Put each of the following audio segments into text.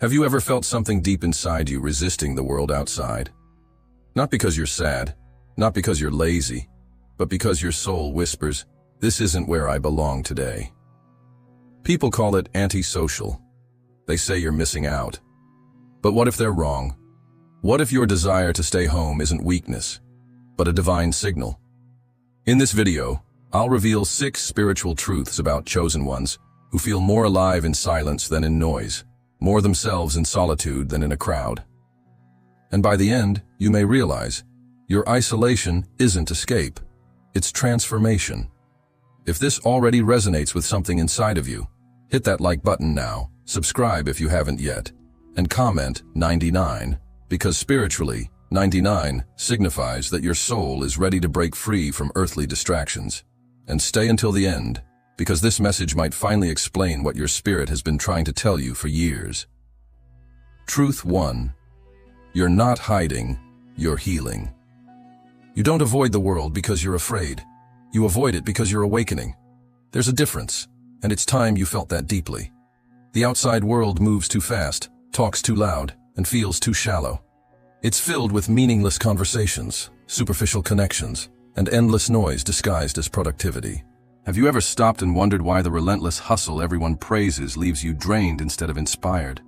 Have you ever felt something deep inside you resisting the world outside? Not because you're sad, not because you're lazy, but because your soul whispers, "This isn't where I belong today." People call it antisocial. They say you're missing out. But what if they're wrong? What if your desire to stay home isn't weakness, but a divine signal? In this video, I'll reveal 6 spiritual truths about chosen ones who feel more alive in silence than in noise, more themselves in solitude than in a crowd. And by the end, you may realize, your isolation isn't escape, it's transformation. If this already resonates with something inside of you, hit that like button now, subscribe if you haven't yet, and comment 99, because spiritually, 99 signifies that your soul is ready to break free from earthly distractions. And stay until the end, because this message might finally explain what your spirit has been trying to tell you for years. Truth 1. You're not hiding, you're healing. You don't avoid the world because you're afraid. You avoid it because you're awakening. There's a difference, and it's time you felt that deeply. The outside world moves too fast, talks too loud, and feels too shallow. It's filled with meaningless conversations, superficial connections, and endless noise disguised as productivity. Have you ever stopped and wondered why the relentless hustle everyone praises leaves you drained instead of inspired?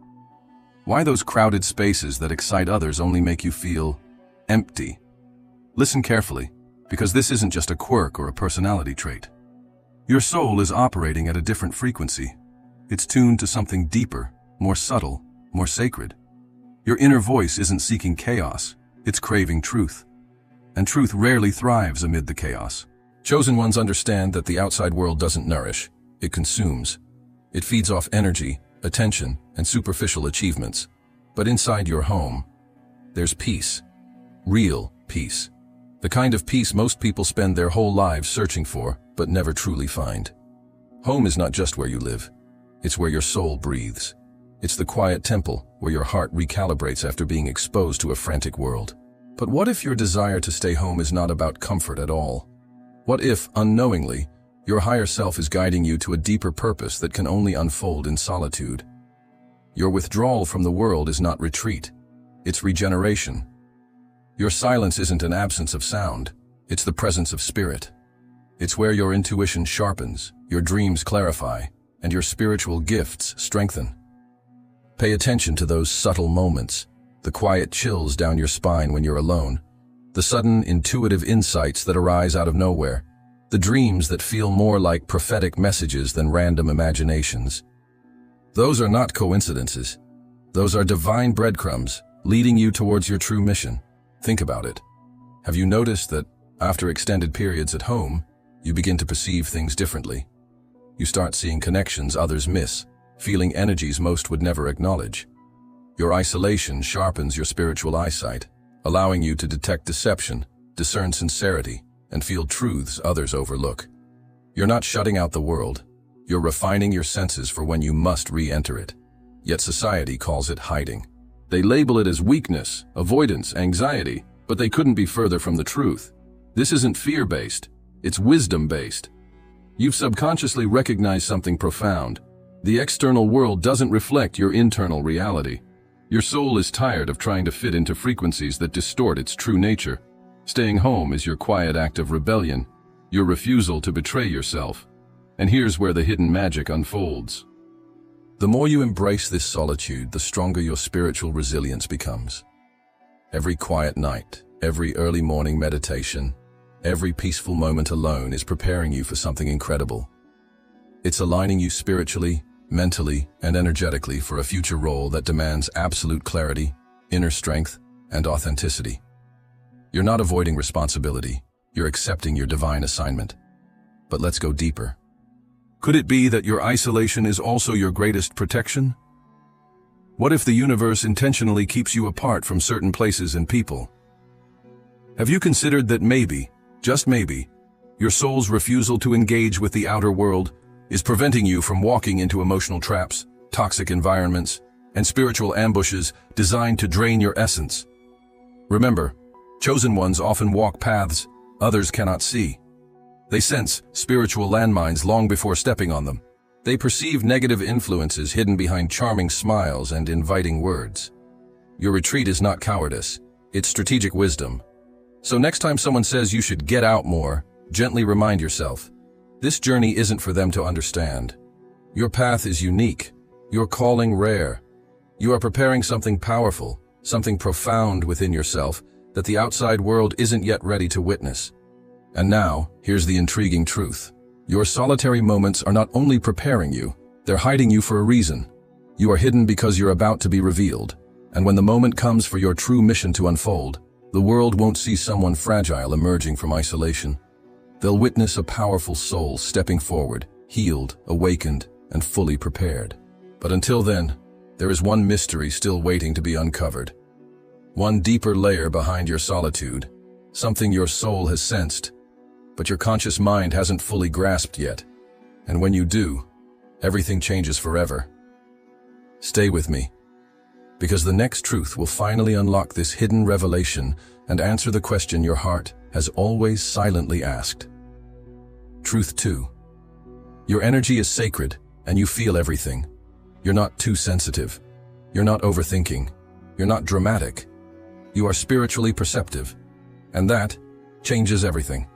Why those crowded spaces that excite others only make you feel empty? Listen carefully, because this isn't just a quirk or a personality trait. Your soul is operating at a different frequency. It's tuned to something deeper, more subtle, more sacred. Your inner voice isn't seeking chaos, it's craving truth. And truth rarely thrives amid the chaos. Chosen ones understand that the outside world doesn't nourish, it consumes. It feeds off energy, attention, and superficial achievements. But inside your home, there's peace. Real peace. The kind of peace most people spend their whole lives searching for, but never truly find. Home is not just where you live. It's where your soul breathes. It's the quiet temple where your heart recalibrates after being exposed to a frantic world. But what if your desire to stay home is not about comfort at all? What if, unknowingly, your higher self is guiding you to a deeper purpose that can only unfold in solitude? Your withdrawal from the world is not retreat, it's regeneration. Your silence isn't an absence of sound, it's the presence of spirit. It's where your intuition sharpens, your dreams clarify, and your spiritual gifts strengthen. Pay attention to those subtle moments, the quiet chills down your spine when you're alone, the sudden intuitive insights that arise out of nowhere, the dreams that feel more like prophetic messages than random imaginations. Those are not coincidences. Those are divine breadcrumbs leading you towards your true mission. Think about it. Have you noticed that after extended periods at home, you begin to perceive things differently? You start seeing connections others miss, feeling energies most would never acknowledge. Your isolation sharpens your spiritual eyesight, allowing you to detect deception, discern sincerity, and feel truths others overlook. You're not shutting out the world. You're refining your senses for when you must re-enter it. Yet society calls it hiding. They label it as weakness, avoidance, anxiety, but they couldn't be further from the truth. This isn't fear-based, it's wisdom-based. You've subconsciously recognized something profound. The external world doesn't reflect your internal reality. Your soul is tired of trying to fit into frequencies that distort its true nature. Staying home is your quiet act of rebellion, your refusal to betray yourself. And here's where the hidden magic unfolds. The more you embrace this solitude, the stronger your spiritual resilience becomes. Every quiet night, every early morning meditation, every peaceful moment alone is preparing you for something incredible. It's aligning you spiritually, mentally, and energetically for a future role that demands absolute clarity, inner strength, and authenticity. You're not avoiding responsibility, you're accepting your divine assignment. But let's go deeper. Could it be that your isolation is also your greatest protection? What if the universe intentionally keeps you apart from certain places and people? Have you considered that maybe, just maybe, your soul's refusal to engage with the outer world is preventing you from walking into emotional traps, toxic environments, and spiritual ambushes designed to drain your essence? Remember, chosen ones often walk paths others cannot see. They sense spiritual landmines long before stepping on them, They perceive negative influences hidden behind charming smiles and inviting words. Your retreat is not cowardice, it's strategic wisdom. So next time someone says you should get out more, gently remind yourself, this journey isn't for them to understand. Your path is unique, your calling rare. You are preparing something powerful, something profound within yourself that the outside world isn't yet ready to witness. And now, here's the intriguing truth. Your solitary moments are not only preparing you, they're hiding you for a reason. You are hidden because you're about to be revealed. And when the moment comes for your true mission to unfold, the world won't see someone fragile emerging from isolation. They'll witness a powerful soul stepping forward, healed, awakened, and fully prepared. But until then, there is one mystery still waiting to be uncovered. One deeper layer behind your solitude, something your soul has sensed, but your conscious mind hasn't fully grasped yet. And when you do, everything changes forever. Stay with me, because the next truth will finally unlock this hidden revelation and answer the question your heart has always silently asked. Truth 2. Your energy is sacred, and you feel everything. You're not too sensitive. You're not overthinking. You're not dramatic. You are spiritually perceptive, and that changes everything.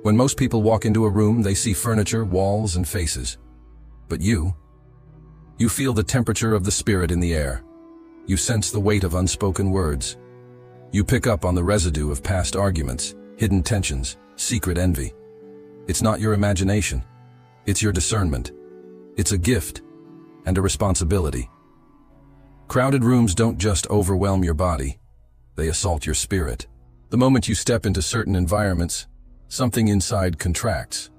When most people walk into a room, they see furniture, walls, and faces. But you feel the temperature of the spirit in the air. You sense the weight of unspoken words. You pick up on the residue of past arguments, hidden tensions, secret envy. It's not your imagination. It's your discernment. It's a gift and a responsibility. Crowded rooms don't just overwhelm your body, they assault your spirit. The moment you step into certain environments, something inside contracts.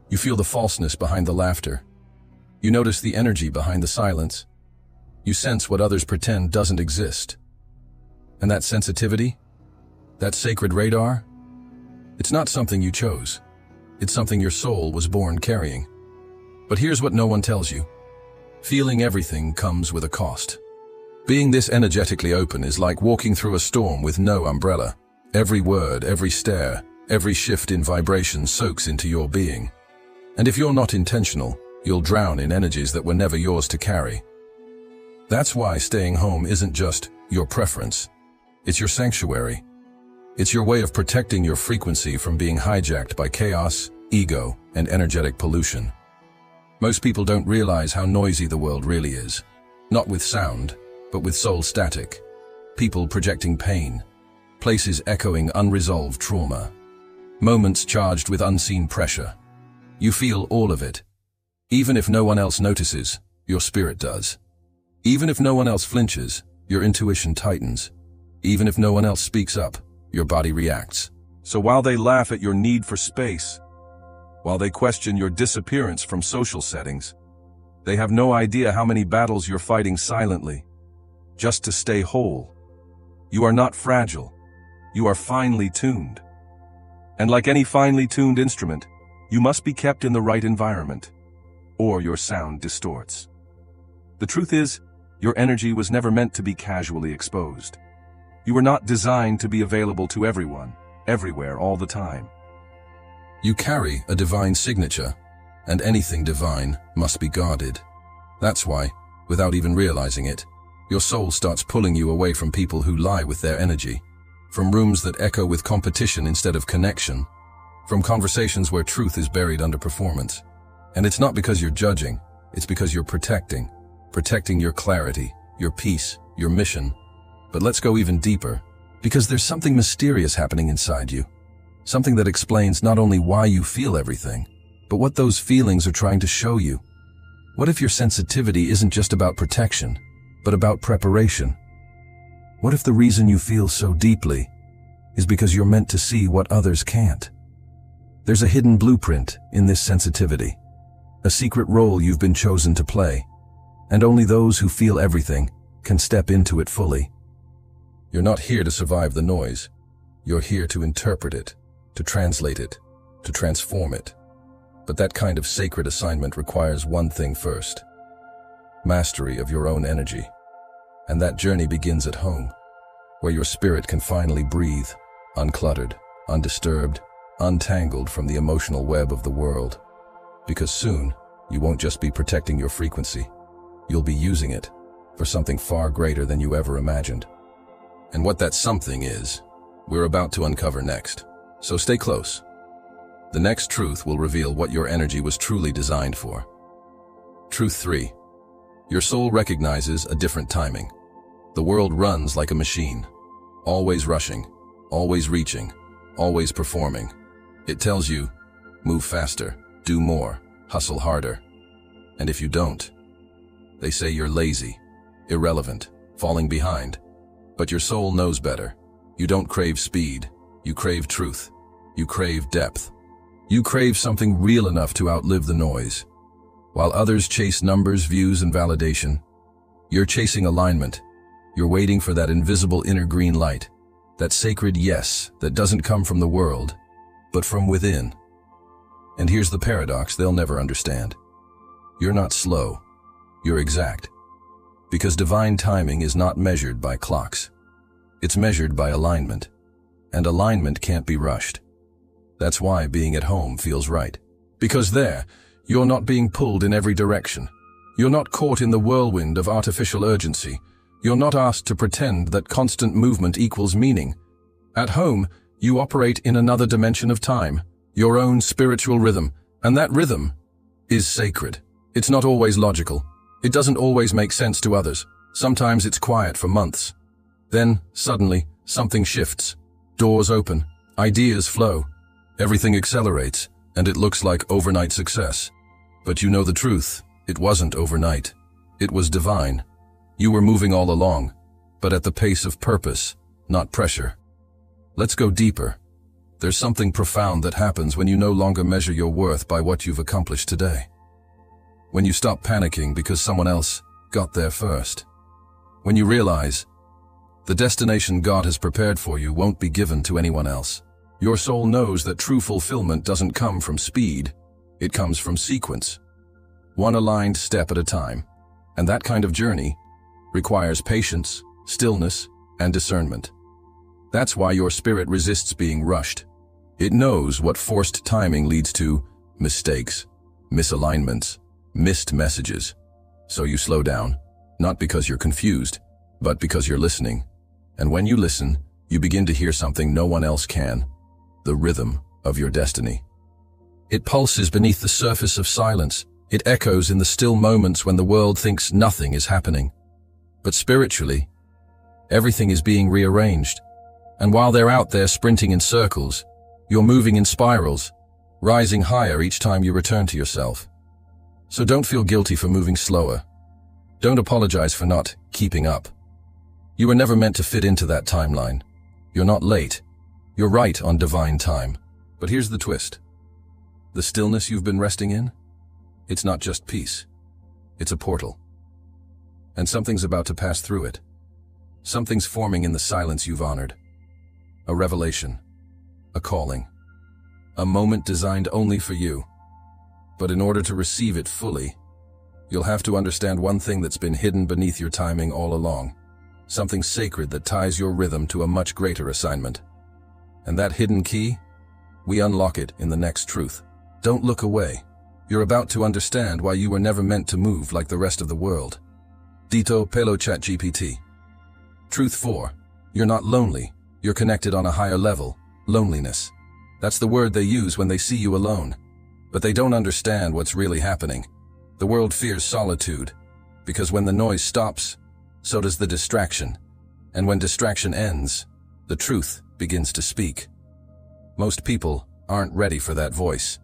You feel the falseness behind the laughter. You notice the energy behind the silence. You sense what others pretend doesn't exist. And that sensitivity, that sacred radar, it's not something you chose. It's something your soul was born carrying. But here's what no one tells you. Feeling everything comes with a cost. Being this energetically open is like walking through a storm with no umbrella. Every word, every stare, every shift in vibration soaks into your being. And if you're not intentional, you'll drown in energies that were never yours to carry. That's why staying home isn't just your preference. It's your sanctuary. It's your way of protecting your frequency from being hijacked by chaos, ego, and energetic pollution. Most people don't realize how noisy the world really is. Not with sound, but with soul static. People projecting pain. Places echoing unresolved trauma. Moments charged with unseen pressure. You feel all of it. Even if no one else notices, your spirit does. Even if no one else flinches, your intuition tightens. Even if no one else speaks up, your body reacts. So while they laugh at your need for space, while they question your disappearance from social settings, they have no idea how many battles you're fighting silently, just to stay whole. You are not fragile. You are finely tuned. And like any finely tuned instrument, you must be kept in the right environment, or your sound distorts. The truth is, your energy was never meant to be casually exposed. You were not designed to be available to everyone, everywhere, all the time. You carry a divine signature, and anything divine must be guarded. That's why, without even realizing it, your soul starts pulling you away from people who lie with their energy, from rooms that echo with competition instead of connection, from conversations where truth is buried under performance. And it's not because you're judging, it's because you're protecting your clarity, your peace, your mission. But let's go even deeper, because there's something mysterious happening inside you. Something that explains not only why you feel everything, but what those feelings are trying to show you. What if your sensitivity isn't just about protection, but about preparation? What if the reason you feel so deeply is because you're meant to see what others can't? There's a hidden blueprint in this sensitivity, a secret role you've been chosen to play, and only those who feel everything can step into it fully. You're not here to survive the noise. You're here to interpret it, to translate it, to transform it. But that kind of sacred assignment requires one thing first: mastery of your own energy. And that journey begins at home, where your spirit can finally breathe, uncluttered, undisturbed, untangled from the emotional web of the world. Because soon, you won't just be protecting your frequency. You'll be using it for something far greater than you ever imagined. And what that something is, we're about to uncover next. So stay close. The next truth will reveal what your energy was truly designed for. Truth 3. Your soul recognizes a different timing. The world runs like a machine, always rushing, always reaching, always performing. It tells you, move faster, do more, hustle harder. And if you don't, they say you're lazy, irrelevant, falling behind. But your soul knows better. You don't crave speed, you crave truth. You crave depth. You crave something real enough to outlive the noise. While others chase numbers, views, and validation, you're chasing alignment. You're waiting for that invisible inner green light, that sacred yes that doesn't come from the world, but from within. And here's the paradox they'll never understand. You're not slow, you're exact. Because divine timing is not measured by clocks. It's measured by alignment. And alignment can't be rushed. That's why being at home feels right. Because there, you're not being pulled in every direction. You're not caught in the whirlwind of artificial urgency. You're not asked to pretend that constant movement equals meaning. At home, you operate in another dimension of time, your own spiritual rhythm, and that rhythm is sacred. It's not always logical. It doesn't always make sense to others. Sometimes it's quiet for months. Then, suddenly, something shifts. Doors open, ideas flow. Everything accelerates, and it looks like overnight success. But you know the truth, it wasn't overnight. It was divine. You were moving all along, but at the pace of purpose, not pressure. Let's go deeper. There's something profound that happens when you no longer measure your worth by what you've accomplished today. When you stop panicking because someone else got there first. When you realize the destination God has prepared for you won't be given to anyone else. Your soul knows that true fulfillment doesn't come from speed, it comes from sequence. One aligned step at a time. And that kind of journey requires patience, stillness, and discernment. That's why your spirit resists being rushed. It knows what forced timing leads to: mistakes, misalignments, missed messages. So you slow down, not because you're confused, but because you're listening. And when you listen, you begin to hear something no one else can. The rhythm of your destiny. It pulses beneath the surface of silence. It echoes in the still moments when the world thinks nothing is happening. But spiritually, everything is being rearranged. And while they're out there sprinting in circles, you're moving in spirals, rising higher each time you return to yourself. So don't feel guilty for moving slower. Don't apologize for not keeping up. You were never meant to fit into that timeline. You're not late. You're right on divine time. But here's the twist. The stillness you've been resting in? It's not just peace. It's a portal. And something's about to pass through it. Something's forming in the silence you've honored. A revelation. A calling. A moment designed only for you. But in order to receive it fully, you'll have to understand one thing that's been hidden beneath your timing all along. Something sacred that ties your rhythm to a much greater assignment. And that hidden key? We unlock it in the next truth. Don't look away. You're about to understand why you were never meant to move like the rest of the world. Dito Pelo Chat GPT. Truth 4. You're not lonely. You're connected on a higher level. Loneliness. That's the word they use when they see you alone. But they don't understand what's really happening. The world fears solitude, because when the noise stops, so does the distraction. And when distraction ends, the truth begins to speak. Most people aren't ready for that voice,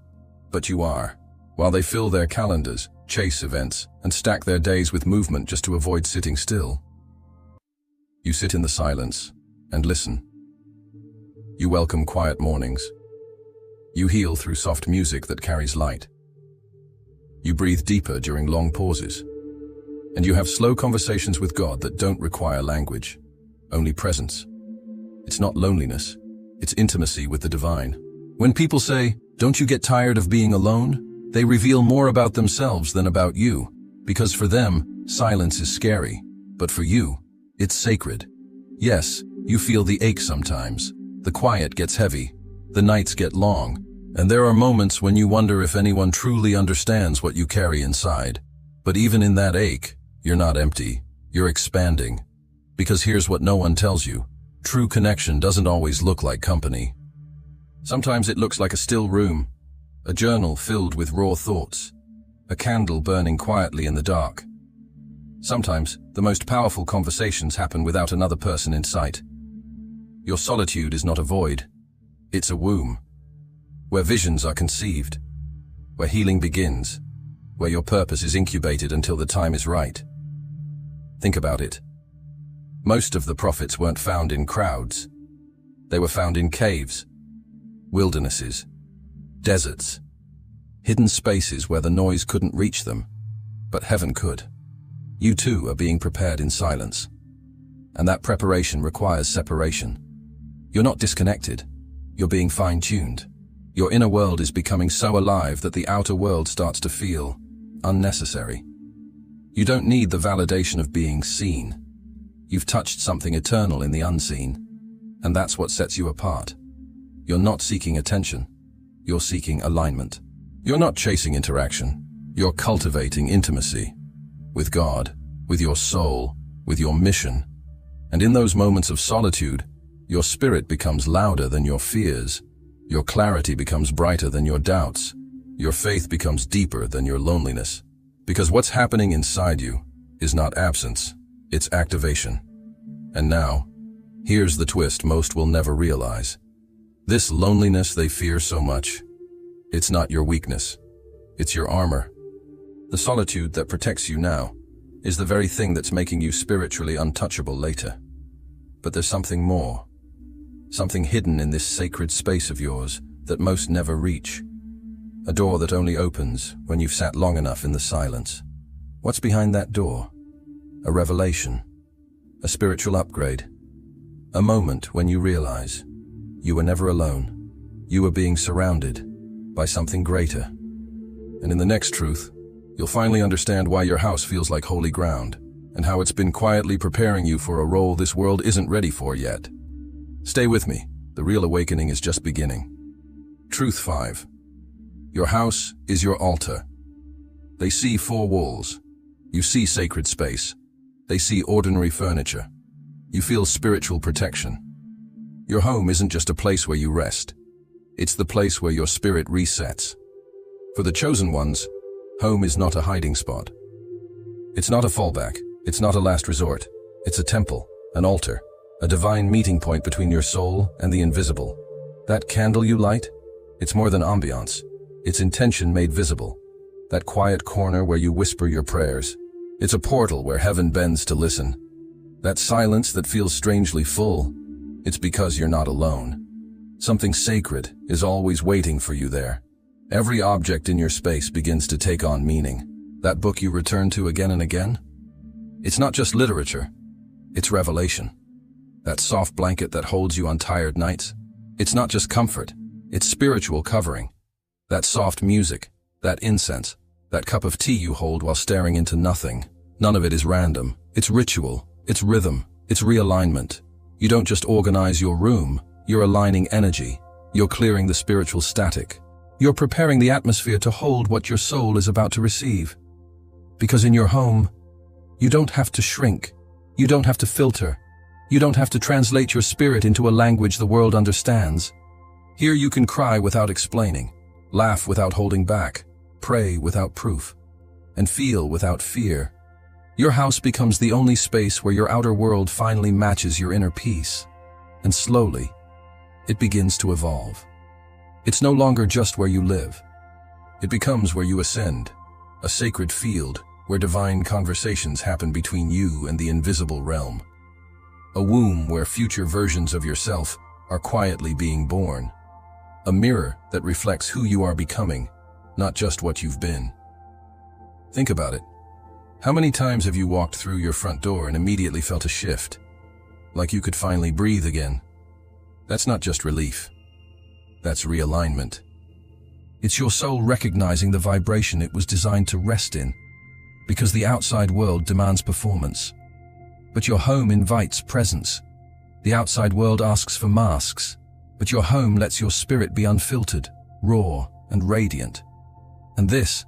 but you are. While they fill their calendars, chase events, and stack their days with movement just to avoid sitting still. You sit in the silence and listen. You welcome quiet mornings. You heal through soft music that carries light. You breathe deeper during long pauses. And you have slow conversations with God that don't require language, only presence. It's not loneliness, it's intimacy with the divine. When people say, "Don't you get tired of being alone?" they reveal more about themselves than about you, because for them, silence is scary, but for you, it's sacred. Yes, you feel the ache sometimes. The quiet gets heavy. The nights get long. And there are moments when you wonder if anyone truly understands what you carry inside. But even in that ache, you're not empty, you're expanding. Because here's what no one tells you. True connection doesn't always look like company. Sometimes it looks like a still room, a journal filled with raw thoughts, a candle burning quietly in the dark. Sometimes, the most powerful conversations happen without another person in sight. Your solitude is not a void, it's a womb, where visions are conceived, where healing begins, where your purpose is incubated until the time is right. Think about it. Most of the prophets weren't found in crowds. They were found in caves, wildernesses, deserts, hidden spaces where the noise couldn't reach them, but heaven could. You too are being prepared in silence. And that preparation requires separation. You're not disconnected. You're being fine-tuned. Your inner world is becoming so alive that the outer world starts to feel unnecessary. You don't need the validation of being seen. You've touched something eternal in the unseen, and that's what sets you apart. You're not seeking attention. You're seeking alignment. You're not chasing interaction. You're cultivating intimacy. With God, with your soul, with your mission. And in those moments of solitude, your spirit becomes louder than your fears. Your clarity becomes brighter than your doubts. Your faith becomes deeper than your loneliness. Because what's happening inside you is not absence, it's activation. And now, here's the twist most will never realize. This loneliness they fear so much, it's not your weakness, it's your armor. The solitude that protects you now is the very thing that's making you spiritually untouchable later. But there's something more. Something hidden in this sacred space of yours that most never reach. A door that only opens when you've sat long enough in the silence. What's behind that door? A revelation. A spiritual upgrade. A moment when you realize you were never alone. You were being surrounded by something greater. And in the next truth, you'll finally understand why your house feels like holy ground, and how it's been quietly preparing you for a role this world isn't ready for yet. Stay with me, the real awakening is just beginning. Truth 5. Your house is your altar. They see 4 walls. You see sacred space. They see ordinary furniture. You feel spiritual protection. Your home isn't just a place where you rest. It's the place where your spirit resets. For the chosen ones, home is not a hiding spot. It's not a fallback. It's not a last resort. It's a temple, an altar, a divine meeting point between your soul and the invisible. That candle you light, it's more than ambiance. It's intention made visible. That quiet corner where you whisper your prayers. It's a portal where heaven bends to listen. That silence that feels strangely full, it's because you're not alone. Something sacred is always waiting for you there. Every object in your space begins to take on meaning. That book you return to again and again? It's not just literature, it's revelation. That soft blanket that holds you on tired nights? It's not just comfort, it's spiritual covering. That soft music, that incense, that cup of tea you hold while staring into nothing. None of it is random. It's ritual, it's rhythm, it's realignment. You don't just organize your room, you're aligning energy. You're clearing the spiritual static. You're preparing the atmosphere to hold what your soul is about to receive. Because in your home, you don't have to shrink. You don't have to filter. You don't have to translate your spirit into a language the world understands. Here you can cry without explaining, laugh without holding back, pray without proof, and feel without fear. Your house becomes the only space where your outer world finally matches your inner peace. And slowly, it begins to evolve. It's no longer just where you live. It becomes where you ascend, a sacred field where divine conversations happen between you and the invisible realm. A womb where future versions of yourself are quietly being born. A mirror that reflects who you are becoming, not just what you've been. Think about it. How many times have you walked through your front door and immediately felt a shift? Like you could finally breathe again? That's not just relief. That's realignment. It's your soul recognizing the vibration it was designed to rest in. Because the outside world demands performance. But your home invites presence. The outside world asks for masks. But your home lets your spirit be unfiltered, raw, and radiant. And this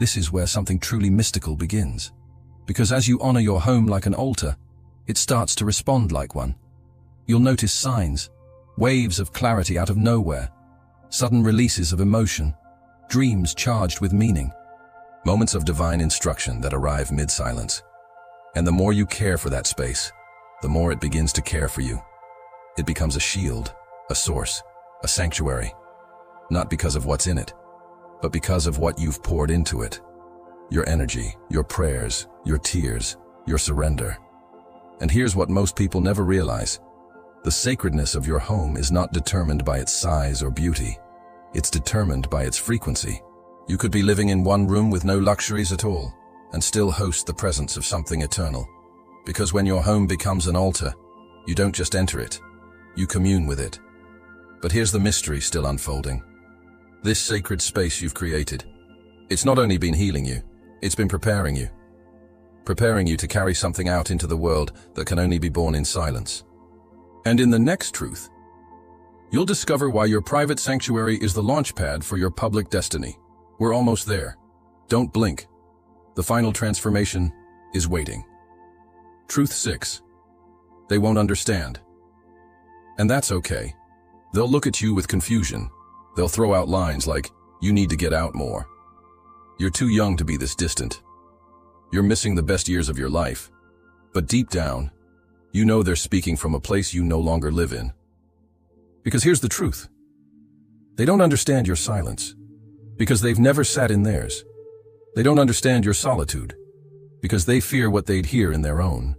is where something truly mystical begins. Because as you honor your home like an altar, it starts to respond like one. You'll notice signs, waves of clarity out of nowhere, sudden releases of emotion, dreams charged with meaning, moments of divine instruction that arrive mid-silence. And the more you care for that space, the more it begins to care for you. It becomes a shield, a source, a sanctuary, not because of what's in it, but because of what you've poured into it. Your energy, your prayers, your tears, your surrender. And here's what most people never realize. The sacredness of your home is not determined by its size or beauty. It's determined by its frequency. You could be living in one room with no luxuries at all, and still host the presence of something eternal. Because when your home becomes an altar, you don't just enter it, you commune with it. But here's the mystery still unfolding. This sacred space you've created, it's not only been healing you, it's been preparing you to carry something out into the world that can only be born in silence. And in the next truth, you'll discover why your private sanctuary is the launchpad for your public destiny. We're almost there. Don't blink. The final transformation is waiting. Truth 6. They won't understand. And that's okay. They'll look at you with confusion. They'll throw out lines like, "You need to get out more. You're too young to be this distant. You're missing the best years of your life." But deep down, you know they're speaking from a place you no longer live in. Because here's the truth. They don't understand your silence, because they've never sat in theirs. They don't understand your solitude, because they fear what they'd hear in their own.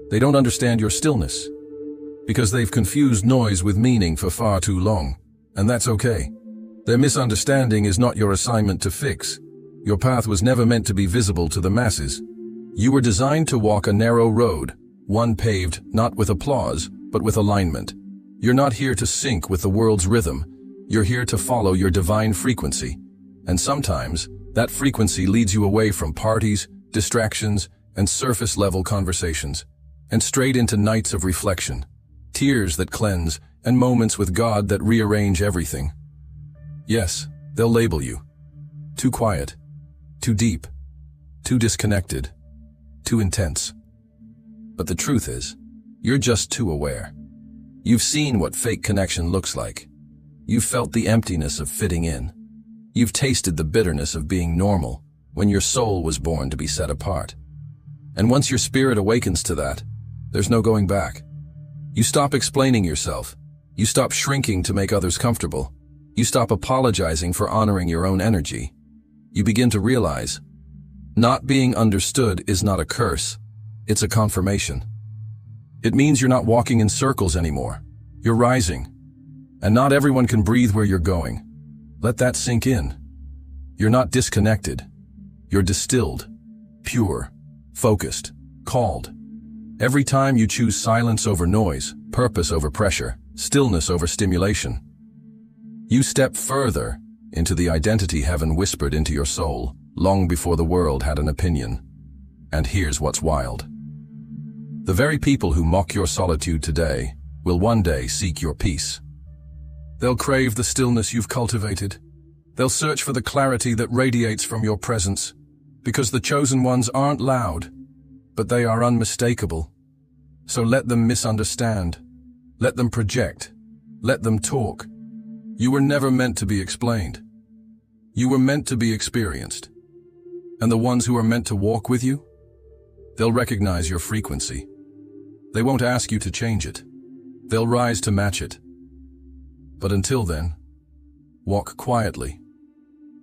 They don't understand your stillness, because they've confused noise with meaning for far too long. And that's okay. Their misunderstanding is not your assignment to fix. Your path was never meant to be visible to the masses. You were designed to walk a narrow road, one paved not with applause, but with alignment. You're not here to sync with the world's rhythm. You're here to follow your divine frequency. And sometimes, that frequency leads you away from parties, distractions, and surface-level conversations, and straight into nights of reflection, tears that cleanse, and moments with God that rearrange everything. Yes, they'll label you. Too quiet, too deep, too disconnected, too intense. But the truth is, you're just too aware. You've seen what fake connection looks like. You've felt the emptiness of fitting in. You've tasted the bitterness of being normal when your soul was born to be set apart. And once your spirit awakens to that, there's no going back. You stop explaining yourself. You stop shrinking to make others comfortable. You stop apologizing for honoring your own energy. You begin to realize, not being understood is not a curse, it's a confirmation. It means you're not walking in circles anymore. You're rising. And not everyone can breathe where you're going. Let that sink in. You're not disconnected. You're distilled, pure, focused, called. Every time you choose silence over noise, purpose over pressure, stillness over stimulation, you step further into the identity heaven whispered into your soul long before the world had an opinion. And here's what's wild. The very people who mock your solitude today will one day seek your peace. They'll crave the stillness you've cultivated. They'll search for the clarity that radiates from your presence, because the chosen ones aren't loud, but they are unmistakable. So let them misunderstand. Let them project. Let them talk. You were never meant to be explained. You were meant to be experienced. And the ones who are meant to walk with you, they'll recognize your frequency. They won't ask you to change it. They'll rise to match it. But until then, walk quietly.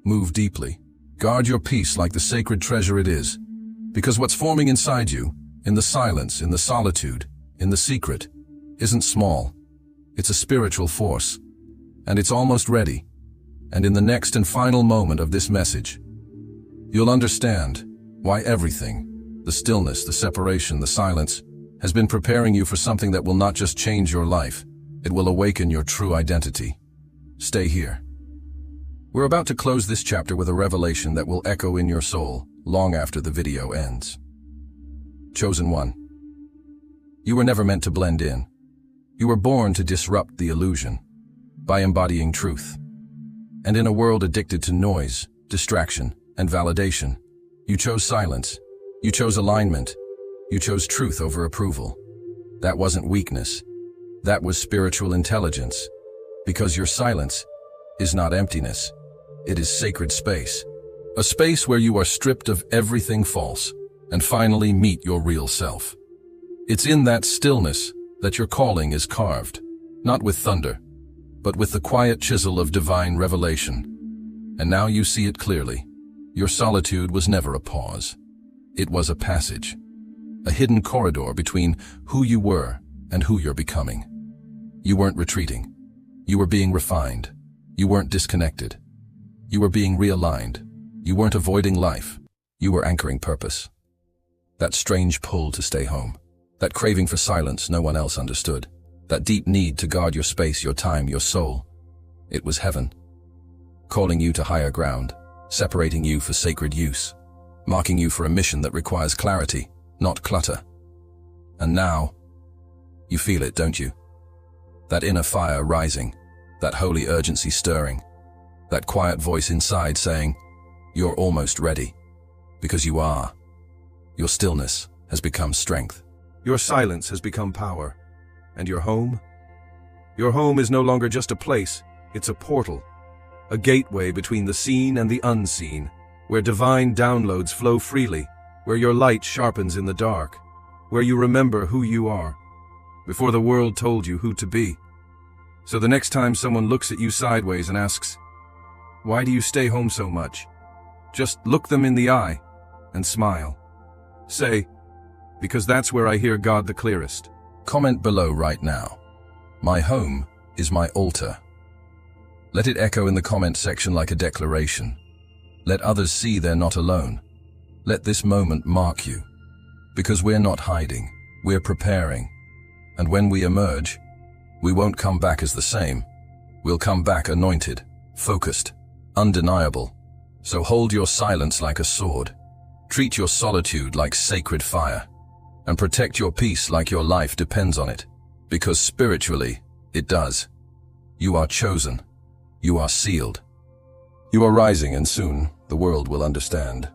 Move deeply. Guard your peace like the sacred treasure it is. Because what's forming inside you, in the silence, in the solitude, in the secret, isn't small. It's a spiritual force. And it's almost ready. And in the next and final moment of this message, you'll understand why everything, the stillness, the separation, the silence, has been preparing you for something that will not just change your life, it will awaken your true identity. Stay here. We're about to close this chapter with a revelation that will echo in your soul long after the video ends. Chosen one. You were never meant to blend in. You were born to disrupt the illusion by embodying truth. And in a world addicted to noise, distraction, and validation, you chose silence. You chose alignment. You chose truth over approval. That wasn't weakness. That was spiritual intelligence. Because your silence is not emptiness. It is sacred space. A space where you are stripped of everything false and finally meet your real self. It's in that stillness that your calling is carved, not with thunder, but with the quiet chisel of divine revelation. And now you see it clearly. Your solitude was never a pause. It was a passage, a hidden corridor between who you were and who you're becoming. You weren't retreating. You were being refined. You weren't disconnected. You were being realigned. You weren't avoiding life. You were anchoring purpose. That strange pull to stay home. That craving for silence no one else understood. That deep need to guard your space, your time, your soul. It was heaven, calling you to higher ground, separating you for sacred use, marking you for a mission that requires clarity, not clutter. And now, you feel it, don't you? That inner fire rising, that holy urgency stirring, that quiet voice inside saying, you're almost ready, because you are. Your stillness has become strength. Your silence has become power. And your home? Your home is no longer just a place, it's a portal. A gateway between the seen and the unseen, where divine downloads flow freely, where your light sharpens in the dark, where you remember who you are, before the world told you who to be. So the next time someone looks at you sideways and asks, "Why do you stay home so much?" just look them in the eye and smile. Say, "Because that's where I hear God the clearest." Comment below right now. My home is my altar. Let it echo in the comment section like a declaration. Let others see they're not alone. Let this moment mark you. Because we're not hiding, we're preparing. And when we emerge, we won't come back as the same. We'll come back anointed, focused, undeniable. So hold your silence like a sword. Treat your solitude like sacred fire. And protect your peace like your life depends on it. Because spiritually, it does. You are chosen. You are sealed. You are rising, and soon the world will understand.